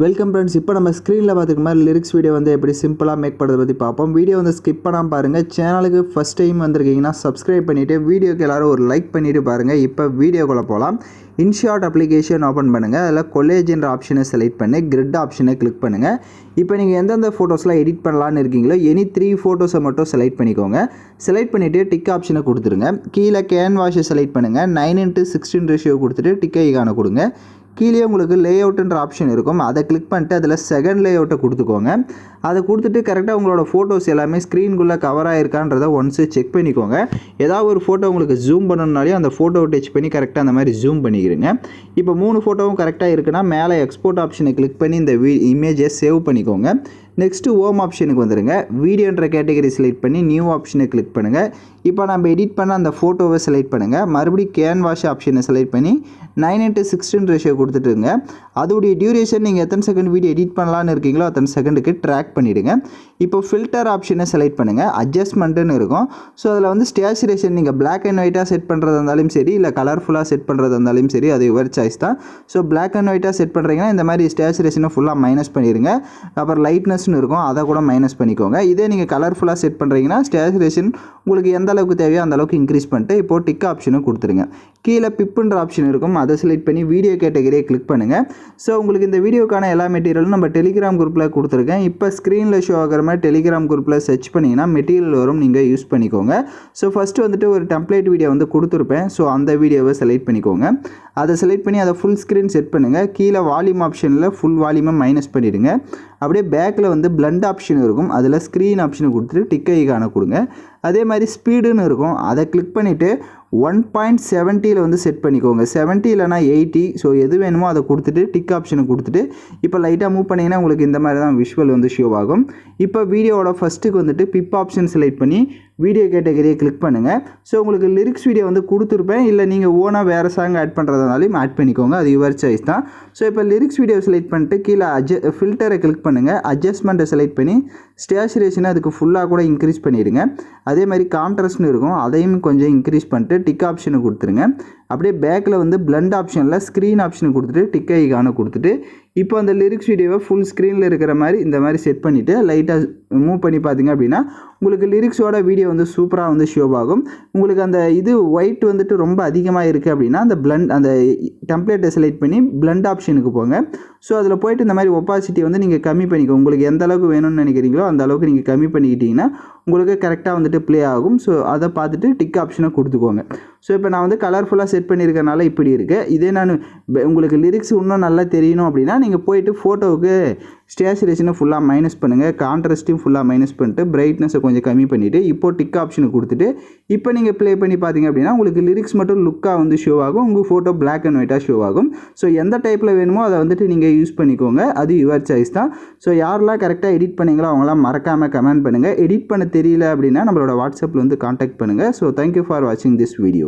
Welcome friends. இப்போ நம்ம ஸ்க்ரீனில் பார்த்துக்க மாதிரி லிரிக்ஸ் வீடியோ வந்து எப்படி சிம்பிளாக மேக் பண்ணுறதை பற்றி பார்ப்போம். வீடியோ வந்து ஸ்கிப் பண்ணாமல் பாருங்கள். சேனலுக்கு ஃபஸ்ட் டைம் வந்திருக்கீங்கன்னா சப்ஸ்கிரைப் பண்ணிவிட்டு வீடியோக்கு எல்லோரும் ஒரு லைக் பண்ணிவிட்டு பாருங்கள். இப்போ வீடியோக்குள்ளே போகலாம். இன்ஷாட் அப்ளிகேஷன் ஓப்பன் பண்ணுங்கள். அதில் கொலேஜ்ன்ற ஆப்ஷனை செலக்ட் பண்ணி கிரிட் ஆப்ஷனை கிளிக் பண்ணுங்கள். இப்போ நீங்கள் எந்தெந்த ஃபோட்டோஸ்லாம் எடிட் பண்ணலான்னு இருக்கீங்களோ எனி 3 ஃபோட்டோஸை மட்டும் செலக்ட் பண்ணிக்கோங்க. செலக்ட் பண்ணிவிட்டு டிக் ஆப்ஷனை கொடுத்துருங்க. கீழே கேன்வாஷை செலக்ட் பண்ணுங்கள். 9:16 ரேஷியோ கொடுத்துட்டு டிக் ஐகானை கொடுங்க. கீழே உங்களுக்கு லேஅவுட்ன்ற ஆப்ஷன் இருக்கும். அதை கிளிக் பண்ணிட்டு அதில் செகண்ட் லேஅவுட்டை கொடுத்துக்கோங்க. அதை கொடுத்துட்டு கரெக்டாக உங்களோட ஃபோட்டோஸ் எல்லாமே ஸ்க்ரீனுக்குள்ளே கவர் ஆகிருக்கான்றதை ஒன்ஸு செக் பண்ணிக்கோங்க. ஏதாவது ஒரு ஃபோட்டோ உங்களுக்கு ஜூம் பண்ணணுனாலே அந்த ஃபோட்டோவை டச் பண்ணி கரெக்டாக அந்த மாதிரி ஜூம் பண்ணிக்கிறீங்க. இப்போ 3 ஃபோட்டோவும் கரெக்டாக இருக்குன்னா மேலே எக்ஸ்போர்ட் ஆப்ஷனை கிளிக் பண்ணி இந்த இமேஜை சேவ் பண்ணிக்கோங்க. நெக்ஸ்ட்டு ஹோம் ஆப்ஷனுக்கு வந்துடுங்க. வீடியோன்ற கேட்டகரி செலக்ட் பண்ணி நியூ ஆப்ஷனை கிளிக் பண்ணுங்கள். இப்போ நம்ம எடிட் பண்ண அந்த ஃபோட்டோவை செலக்ட் பண்ணுங்கள். மறுபடியும் கேன்வாஷ் ஆப்ஷனை செலக்ட் பண்ணி 9:16 ரேஷியோ கொடுத்துட்டுருங்க. அதோடைய டியூரேஷன் நீங்கள் எத்தனை செகண்ட் வீடியோ எடிட் பண்ணலான்னு இருக்கீங்களோ அத்தனை செகண்டுக்கு ட்ராக் பண்ணிவிடுங்க. இப்போ ஃபில்டர் ஆப்ஷனை செலக்ட் பண்ணுங்கள். அட்ஜஸ்ட்மெண்ட்டுன்னு இருக்கும். ஸோ அதில் வந்து ஸ்டேச்சுரேஷன் நீங்கள் பிளாக் அண்ட் ஒயிட்டாக செட் பண்ணுறதா இருந்தாலும் சரி, இல்லை கலர்ஃபுல்லாக செட் பண்ணுறதா இருந்தாலும் சரி, அது யுவர் சாய்ஸ் தான். ஸோ பிளாக் அண்ட் ஒயிட்டாக செட் பண்ணுறீங்கன்னா இந்த மாதிரி ஸ்டேச்சுரேஷனை ஃபுல்லாக மைனஸ் பண்ணிடுங்க. அப்புறம் லைட்னஸ்னு இருக்கும், அதை கூட மைனஸ் பண்ணிக்கோங்க. இதே நீங்கள் கலர்ஃபுல்லாக செட் பண்ணுறீங்கன்னா ஸ்டேச்சுரேஷன் உங்களுக்கு எந்த அளவுக்கு தேவையோ அந்த அளவுக்கு இன்க்ரீஸ் பண்ணிட்டு இப்போ டிக் ஆப்ஷனை கொடுத்துருங்க. கீழே பிப்புன்ற ஆப்ஷன் இருக்கும். அதை செலக்ட் பண்ணி வீடியோ கேட்டகரியை கிளிக் பண்ணுங்கள். ஸோ உங்களுக்கு இந்த வீடியோக்கான எல்லா மெட்டீரியலும் நம்ம டெலிகிராம் குரூப்பில் கொடுத்துருக்கேன். இப்போ ஸ்க்ரீனில் ஷோ ஆகிற மாதிரி டெலிகிராம் குரூப்பில் சர்ச் பண்ணிங்கன்னா மெட்டீரியல் வரும், நீங்கள் யூஸ் பண்ணிக்கோங்க. ஸோ ஃபஸ்ட்டு வந்துட்டு ஒரு டெம்ப்ளேட் வீடியோ வந்து கொடுத்துருப்பேன். ஸோ அந்த வீடியோவை செலக்ட் பண்ணிக்கோங்க. அதை செலக்ட் பண்ணி அதை ஃபுல் ஸ்க்ரீன் செட் பண்ணுங்கள். கீழே வால்யூம் ஆப்ஷனில் ஃபுல் வால்யூமை மைனஸ் பண்ணிவிடுங்க. அப்படியே பேக்கில் வந்து பிளண்ட் ஆப்ஷன் இருக்கும். அதில் ஸ்க்ரீன் ஆப்ஷனை கொடுத்துட்டு டிக் ஐகானை கொடுங்க. அதே மாதிரி ஸ்பீடுன்னு இருக்கும். அதை கிளிக் பண்ணிவிட்டு 1.70 வந்து செட் பண்ணிக்கோங்க. 70 இல்லைனா 80. ஸோ எது வேணுமோ அதை கொடுத்துட்டு டிக் ஆப்ஷனை கொடுத்துட்டு இப்போ லைட்டாக மூவ் பண்ணிங்கன்னா உங்களுக்கு இந்த மாதிரி தான் விஷுவல் வந்து ஷோ ஆகும். இப்போ வீடியோவோட ஃபஸ்ட்டுக்கு வந்துட்டு பிப் ஆப்ஷன் செலக்ட் பண்ணி வீடியோ கேட்டகரியை கிளிக் பண்ணுங்கள். ஸோ உங்களுக்கு லிரிக்ஸ் வீடியோ வந்து கொடுத்துருப்பேன். இல்லை நீங்கள் ஓனாக வேறு சாங் ஆட் பண்ணுறதுனாலையும் ஆட் பண்ணிக்கோங்க, அது யுவர் சாய்ஸ் தான். ஸோ இப்போ லிரிக்ஸ் வீடியோ செலக்ட் பண்ணிட்டு கீழே ஃபில்டரை கிளிக் பண்ணுங்கள். அட்ஜஸ்ட்மெண்ட்டை செலக்ட் பண்ணி ஸ்டேச்சுரேஷனை அதுக்கு ஃபுல்லாக கூட இன்க்ரீஸ் பண்ணிடுங்க. அதே மாதிரி கான்ட்ராஸ்ட்னு இருக்கும், அதையும் கொஞ்சம் இன்க்ரீஸ் பண்ணிட்டு டிக் ஆப்ஷனை கொடுத்துருங்க. அப்படியே பேக்கில் வந்து பிளண்ட் ஆப்ஷனில் ஸ்க்ரீன் ஆப்ஷனை கொடுத்துட்டு டிக் ஐகானை கொடுத்துட்டு இப்போ அந்த லிரிக்ஸ் வீடியோவை ஃபுல் ஸ்க்ரீனில் இருக்கிற மாதிரி இந்த மாதிரி செட் பண்ணிவிட்டு லைட்டாக மூவ் பண்ணி பார்த்தீங்க அப்படின்னா உங்களுக்கு லிரிக்ஸோட வீடியோ வந்து சூப்பராக வந்து ஷோ ஆகும். உங்களுக்கு அந்த இது ஒயிட் வந்துட்டு ரொம்ப அதிகமாக இருக்குது அப்படின்னா அந்த டெம்ப்ளேட்டை செலக்ட் பண்ணி பிளண்ட் ஆப்ஷனுக்கு போங்க. ஸோ அதில் போய்ட்டு இந்த மாதிரி ஒப்பாசிட்டி வந்து நீங்கள் கம்மி பண்ணிக்கோ. உங்களுக்கு எந்த அளவுக்கு வேணும்னு நினைக்கிறீங்களோ அந்த அளவுக்கு நீங்கள் கம்மி பண்ணிக்கிட்டிங்கன்னா உங்களுக்கு கரெக்டாக வந்துட்டு ப்ளே ஆகும். ஸோ அதை பார்த்துட்டு டிக் ஆப்ஷனை கொடுத்துக்கோங்க. ஸோ இப்போ நான் வந்து கலர்ஃபுல்லாக செட் பண்ணியிருக்கனால இப்படி இருக்குது. இதே நான் உங்களுக்கு லிரிக்ஸ் இன்னும் நல்லா தெரியணும் அப்படின்னா நீங்கள் போயிட்டு ஃபோட்டோவுக்கு ஸ்டேச்சுரேஷனை ஃபுல்லாக மைனஸ் பண்ணுங்கள். கான்ட்ராஸ்ட்டையும் ஃபுல்லாக மைனஸ் பண்ணிட்டு பிரைட்னஸை கொஞ்சம் கம்மி பண்ணிவிட்டு இப்போது டிக் ஆப்ஷனை கொடுத்துட்டு இப்போ நீங்கள் ப்ளே பண்ணி பார்த்தீங்க அப்படின்னா உங்களுக்கு லிரிக்ஸ் மட்டும் லுக்காக வந்து ஷோ ஆகும். உங்கள் ஃபோட்டோ பிளாக் அண்ட் ஒயிட்டாக ஷோ ஆகும். ஸோ எந்த டைப்பில் வேணுமோ அதை வந்துட்டு நீங்கள் யூஸ் பண்ணிக்கோங்க, அது யுவர் சாய்ஸ் தான். ஸோ யாரெல்லாம் கரெக்டாக எடிட் பண்ணீங்களோ அவங்களாம் மறக்காமல் கமெண்ட் பண்ணுங்கள். எடிட் பண்ண தெரியல அப்படின்னா நம்மளோட வாட்ஸ்அப்பில் வந்து காண்டாக்ட் பண்ணுங்கள். ஸோ தேங்க்யூ ஃபார் வாட்சிங் திஸ் வீடியோ.